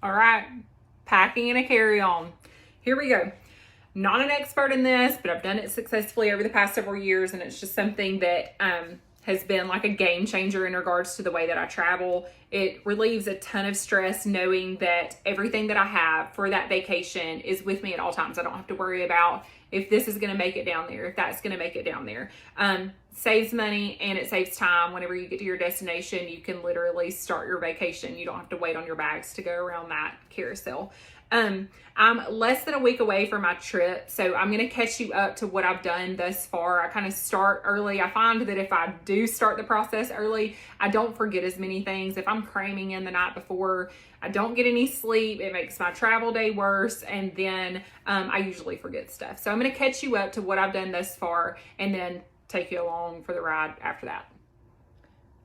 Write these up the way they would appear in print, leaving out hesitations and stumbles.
All right, packing in a carry-on. Here we go. Not an expert in this, but I've done it successfully over the past several years, and it's just something that has been like a game changer in regards to the way that I travel. It relieves a ton of stress knowing that everything that I have for that vacation is with me at all times. I don't have to worry about if this is going to make it down there, if that's going to make it down there. Saves money and it saves time. Whenever you get to your destination, you can literally start your vacation. You don't have to wait on your bags to go around that carousel. I'm less than a week away from my trip, so I'm going to catch you up to what I've done thus far. I kind of start early. I find that if I do start the process early, I don't forget as many things. If I'm cramming in the night before, I don't get any sleep. It makes my travel day worse, and then I usually forget stuff. So I'm going to catch you up to what I've done thus far and then take you along for the ride after that.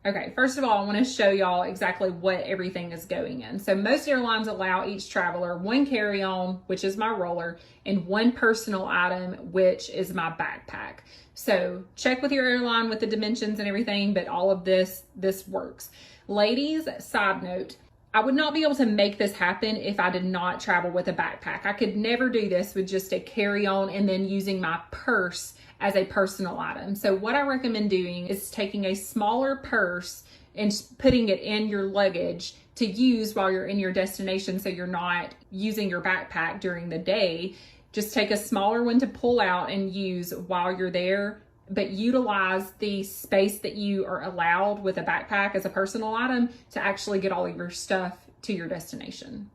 Okay, first of all, I want to show y'all exactly what everything is going in. So most airlines allow each traveler one carry-on, which is my roller, and one personal item, which is my backpack. So check with your airline with the dimensions and everything, but all of this works. Ladies, side note, I would not be able to make this happen if I did not travel with a backpack. I could never do this with just a carry-on and then using my purse as a personal item. So what I recommend doing is taking a smaller purse and putting it in your luggage to use while you're in your destination, so you're not using your backpack during the day. Just take a smaller one to pull out and use while you're there, but utilize the space that you are allowed with a backpack as a personal item to actually get all of your stuff to your destination.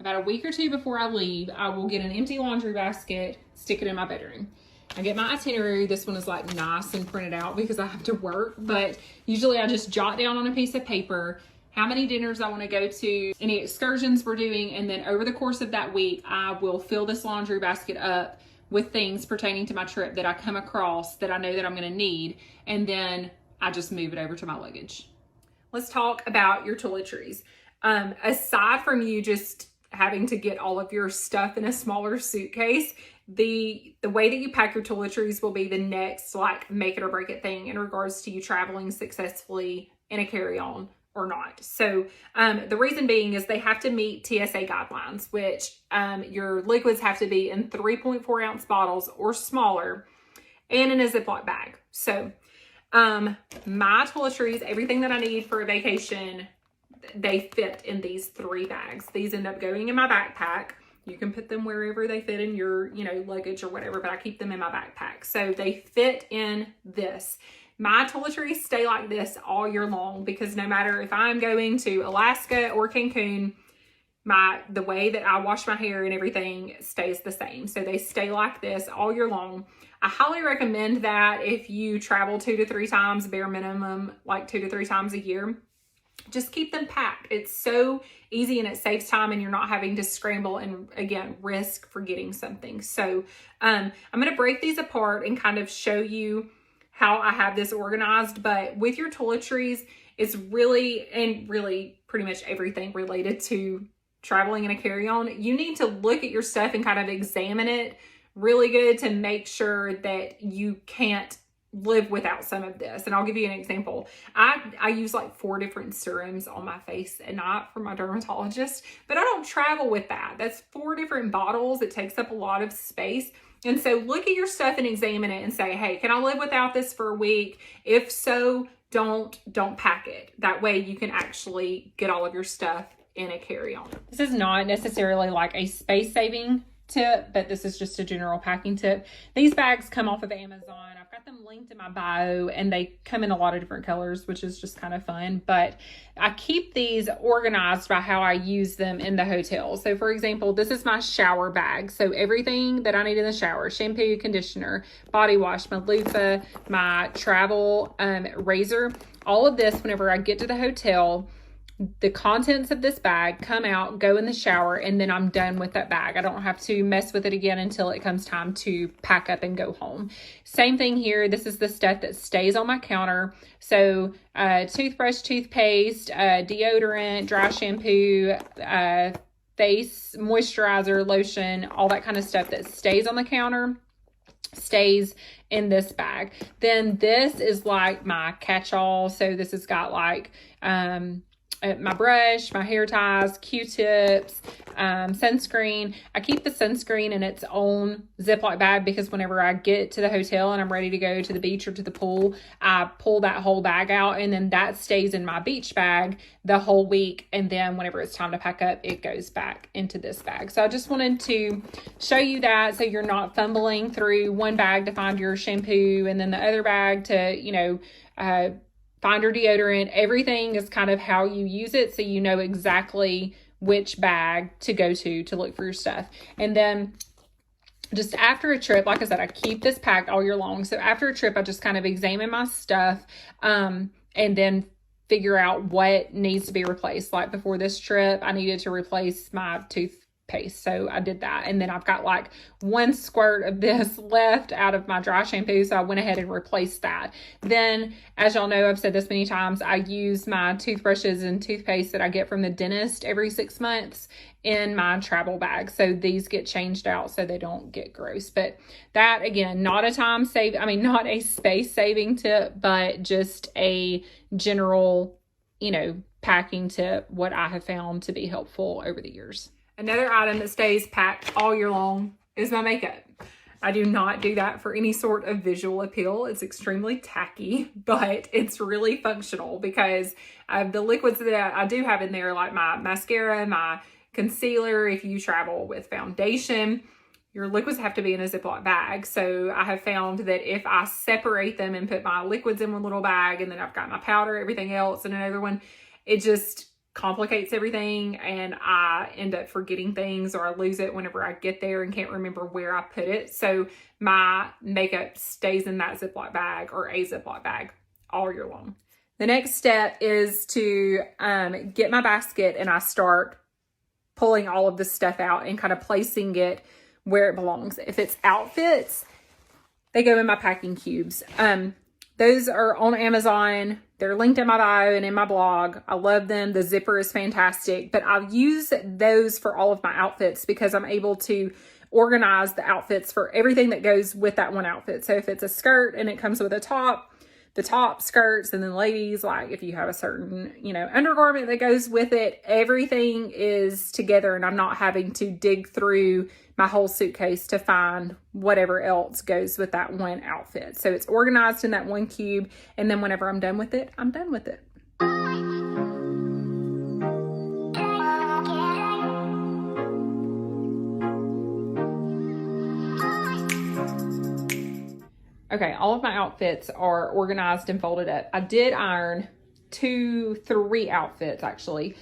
About a week or two before I leave, I will get an empty laundry basket, stick it in my bedroom. I get my itinerary. This one is like nice and printed out because I have to work, but usually I just jot down on a piece of paper how many dinners I want to go to, any excursions we're doing, and then over the course of that week, I will fill this laundry basket up with things pertaining to my trip that I come across that I know that I'm going to need, and then I just move it over to my luggage. Let's talk about your toiletries. Aside from you just having to get all of your stuff in a smaller suitcase, the way that you pack your toiletries will be the next like make it or break it thing in regards to you traveling successfully in a carry-on or not. So the reason being is they have to meet TSA guidelines, which your liquids have to be in 3.4 ounce bottles or smaller and in a Ziploc bag. So my toiletries, everything that I need for a vacation, they fit in these 3 bags. These end up going in my backpack. You can put them wherever they fit in your, luggage or whatever, but I keep them in my backpack. So they fit in this. My toiletries stay like this all year long because no matter if I'm going to Alaska or Cancun, the way that I wash my hair and everything stays the same. So they stay like this all year long. I highly recommend that if you travel 2 to 3 times, bare minimum, like 2 to 3 times a year. Just keep them packed. It's so easy and it saves time and you're not having to scramble and again, risk forgetting something. So I'm going to break these apart and kind of show you how I have this organized. But with your toiletries, it's really pretty much everything related to traveling in a carry-on. You need to look at your stuff and kind of examine it really good to make sure that you can't live without some of this. And I'll give you an example. I use like 4 different serums on my face at night for my dermatologist, but I don't travel with that. That's 4 different bottles. It takes up a lot of space. And so look at your stuff and examine it and say, hey, can I live without this for a week? If so, don't pack it. That way you can actually get all of your stuff in a carry-on. This is not necessarily like a space saving tip, but this is just a general packing tip. These bags come off of Amazon. I've got them linked in my bio and they come in a lot of different colors, which is just kind of fun, but I keep these organized by how I use them in the hotel. So for example, this is my shower bag. So everything that I need in the shower, shampoo, conditioner, body wash, my loofah, my travel razor, all of this, whenever I get to the hotel, the contents of this bag come out, go in the shower, and then I'm done with that bag. I don't have to mess with it again until it comes time to pack up and go home. Same thing here. This is the stuff that stays on my counter. So toothbrush, toothpaste, deodorant, dry shampoo, face moisturizer, lotion, all that kind of stuff that stays on the counter stays in this bag. Then this is like my catch-all. So this has got like my brush, my hair ties, Q-tips, sunscreen. I keep the sunscreen in its own Ziploc bag because whenever I get to the hotel and I'm ready to go to the beach or to the pool, I pull that whole bag out, and then that stays in my beach bag the whole week. And then whenever it's time to pack up, it goes back into this bag. So I just wanted to show you that so you're not fumbling through one bag to find your shampoo and then the other bag to, you know, find your deodorant. Everything is kind of how you use it, so you know exactly which bag to go to look for your stuff. And then just after a trip, like I said, I keep this packed all year long. So after a trip, I just kind of examine my stuff and then figure out what needs to be replaced. Like before this trip, I needed to replace my toothpaste. So I did that. And then I've got like one squirt of this left out of my dry shampoo. So I went ahead and replaced that. Then, as y'all know, I've said this many times, I use my toothbrushes and toothpaste that I get from the dentist every 6 months in my travel bag. So these get changed out so they don't get gross. But that, again, not a space saving tip, but just a general, you know, packing tip, what I have found to be helpful over the years. Another item that stays packed all year long is my makeup. I do not do that for any sort of visual appeal. It's extremely tacky, but it's really functional because the liquids that I do have in there, like my mascara, my concealer, if you travel with foundation, your liquids have to be in a Ziploc bag. So I have found that if I separate them and put my liquids in one little bag and then I've got my powder, everything else in another one, it just complicates everything and I end up forgetting things, or I lose it whenever I get there and can't remember where I put it. So my makeup stays in that Ziploc bag or a Ziploc bag all year long. The next step is to get my basket and I start pulling all of this stuff out and kind of placing it where it belongs. If it's outfits, they go in my packing cubes. Those are on Amazon. They're linked in my bio and in my blog. I love them. The zipper is fantastic, but I've used those for all of my outfits because I'm able to organize the outfits for everything that goes with that one outfit. So if it's a skirt and it comes with a top, the top, skirts, and then ladies, like if you have a certain, you know, undergarment that goes with it, everything is together and I'm not having to dig through my whole suitcase to find whatever else goes with that one outfit. So it's organized in that one cube, and then whenever I'm done with it, I'm done with it. Okay, all of my outfits are organized and folded up. I did iron 3 outfits actually,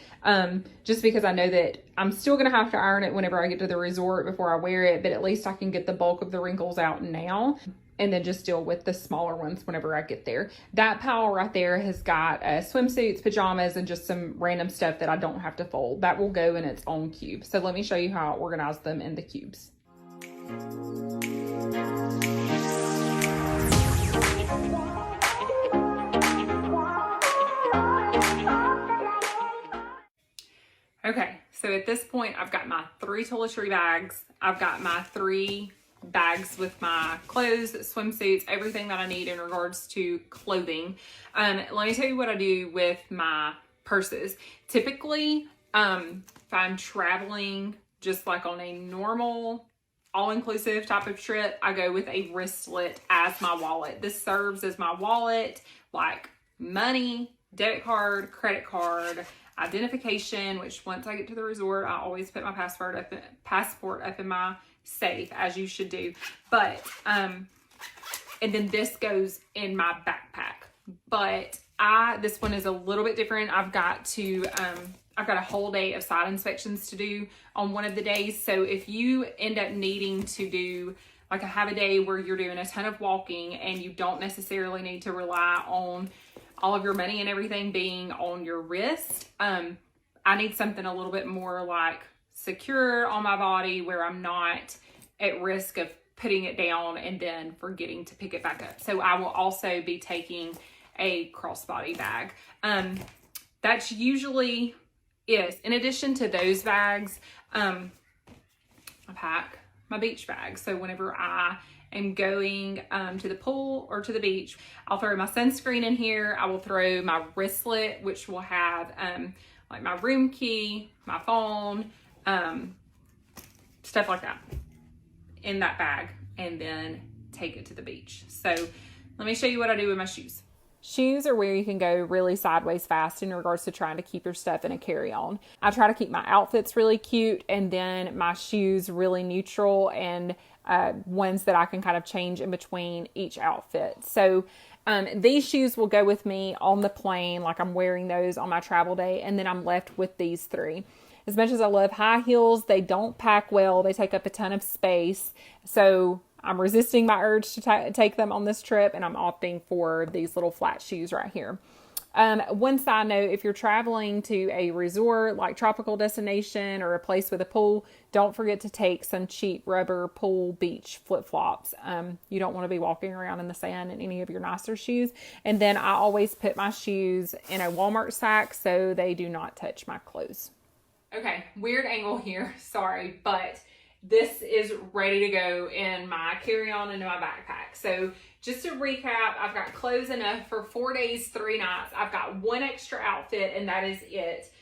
just because I know that I'm still gonna have to iron it whenever I get to the resort before I wear it, but at least I can get the bulk of the wrinkles out now and then just deal with the smaller ones whenever I get there. That pile right there has got swimsuits, pajamas, and just some random stuff that I don't have to fold. That will go in its own cube. So let me show you how I organize them in the cubes. Okay, so at this point, I've got my 3 toiletry bags. I've got my 3 bags with my clothes, swimsuits, everything that I need in regards to clothing. Let me tell you what I do with my purses. Typically, if I'm traveling just like on a normal all-inclusive type of trip, I go with a wristlet as my wallet. This serves as my wallet, like money, debit card, credit card, identification, which once I get to the resort, I always put my passport up in my safe, as you should do. But, and then this goes in my backpack. But this one is a little bit different. I've got a whole day of side inspections to do on one of the days. So if you end up needing to do, like have a day where you're doing a ton of walking and you don't necessarily need to rely on all of your money and everything being on your wrist, I need something a little bit more like secure on my body where I'm not at risk of putting it down and then forgetting to pick it back up. So I will also be taking a crossbody bag. That's usually it. In addition to those bags, I pack my beach bag. So whenever I am going to the pool or to the beach, I'll throw my sunscreen in here. I will throw my wristlet, which will have like my room key, my phone, stuff like that in that bag, and then take it to the beach. So let me show you what I do with my shoes. Shoes are where you can go really sideways fast in regards to trying to keep your stuff in a carry-on. I try to keep my outfits really cute and then my shoes really neutral and ones that I can kind of change in between each outfit. So these shoes will go with me on the plane, like I'm wearing those on my travel day, and then I'm left with these three. As much as I love high heels, they don't pack well. They take up a ton of space. So I'm resisting my urge to take them on this trip, and I'm opting for these little flat shoes right here. One side note, if you're traveling to a resort like tropical destination or a place with a pool, don't forget to take some cheap rubber pool beach flip-flops. You don't want to be walking around in the sand in any of your nicer shoes. And then I always put my shoes in a Walmart sack so they do not touch my clothes. Okay, weird angle here, sorry, but this is ready to go in my carry-on into my backpack. So just to recap, I've got clothes enough for 4 days, 3 nights. I've got one extra outfit, and that is it.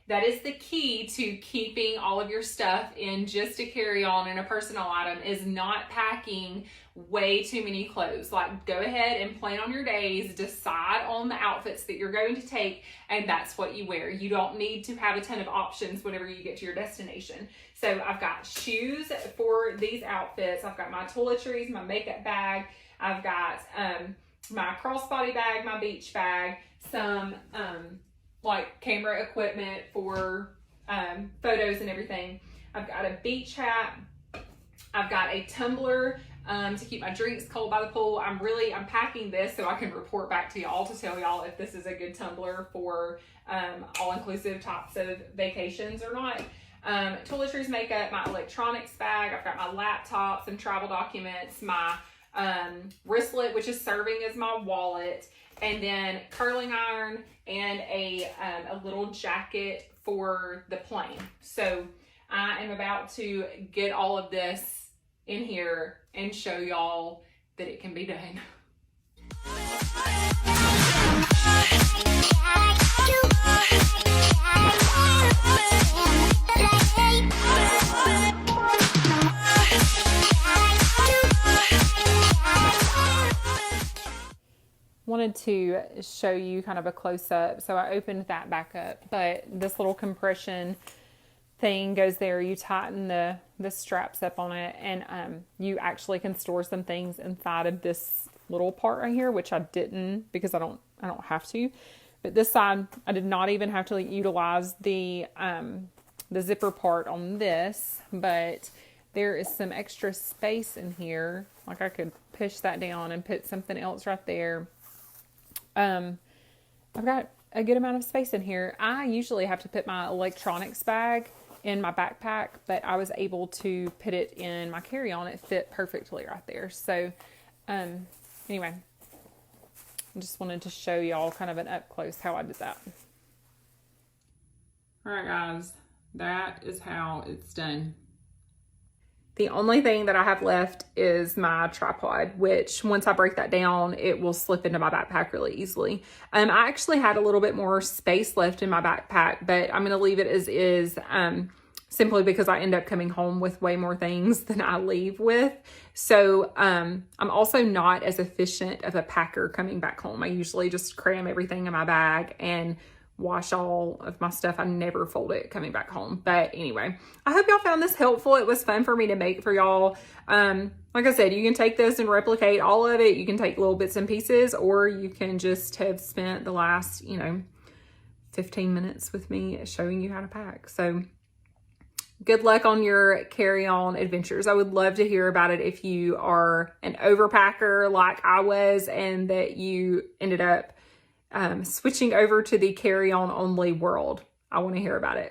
That is the key to keeping all of your stuff in just a carry-on and a personal item, is not packing way too many clothes. Like, go ahead and plan on your days, decide on the outfits that you're going to take, and that's what you wear. You don't need to have a ton of options whenever you get to your destination. So I've got shoes for these outfits. I've got my toiletries, my makeup bag. I've got my crossbody bag, my beach bag, some like camera equipment for photos and everything. I've got a beach hat. I've got a tumbler to keep my drinks cold by the pool. I'm packing this so I can report back to y'all to tell y'all if this is a good tumbler for all-inclusive types of vacations or not. Toiletries, makeup, my electronics bag. I've got my laptop, some travel documents, my wristlet, which is serving as my wallet, and then curling iron and a little jacket for the plane. So I am about to get all of this in here and show y'all that it can be done. Wanted to show you kind of a close-up. So I opened that back up, but this little compression thing goes there. You tighten the straps up on it, and you actually can store some things inside of this little part right here, which I didn't because I don't have to. But this side, I did not even have to utilize the zipper part on this, but there is some extra space in here. Like I could push that down and put something else right there. I've got a good amount of space in here. I usually have to put my electronics bag in my backpack, but I was able to put it in my carry-on. It fit perfectly right there. So, anyway, I just wanted to show y'all kind of an up close how I did that. All right, guys, that is how it's done. The only thing that I have left is my tripod, which once I break that down, it will slip into my backpack really easily. I actually had a little bit more space left in my backpack, but I'm going to leave it as is, simply because I end up coming home with way more things than I leave with. So I'm also not as efficient of a packer coming back home. I usually just cram everything in my bag and wash all of my stuff. I never fold it coming back home. But anyway, I hope y'all found this helpful. It was fun for me to make for y'all. Like I said, you can take this and replicate all of it. You can take little bits and pieces, or you can just have spent the last, 15 minutes with me showing you how to pack. So good luck on your carry-on adventures. I would love to hear about it if you are an overpacker like I was and that you ended up switching over to the carry-on only world. I want to hear about it.